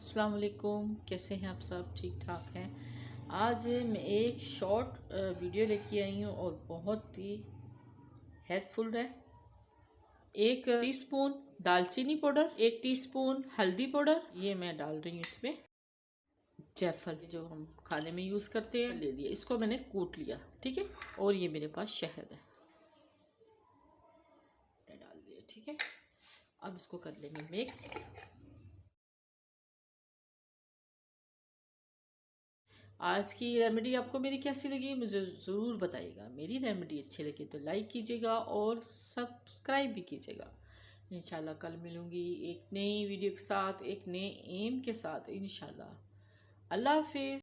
अस्सलाम वालेकुम, कैसे हैं आप सब? ठीक ठाक हैं। आज मैं एक शॉर्ट वीडियो लेके आई हूँ और बहुत ही हेल्पफुल है। 1 टीस्पून दालचीनी पाउडर, 1 टीस्पून हल्दी पाउडर, ये मैं डाल रही हूँ इसमें। जायफल जो हम खाने में यूज़ करते हैं ले लिया, इसको मैंने कूट लिया, ठीक है। और ये मेरे पास शहद है, डाल दिया, ठीक है। अब इसको कर लेंगे मिक्स। आज की रेमेडी आपको मेरी कैसी लगी मुझे ज़रूर बताइएगा। मेरी रेमेडी अच्छी लगी तो लाइक कीजिएगा और सब्सक्राइब भी कीजिएगा। इंशाल्लाह कल मिलूँगी एक नई वीडियो के साथ, एक नए एम के साथ इंशाल्लाह। अल्लाह हाफिज़।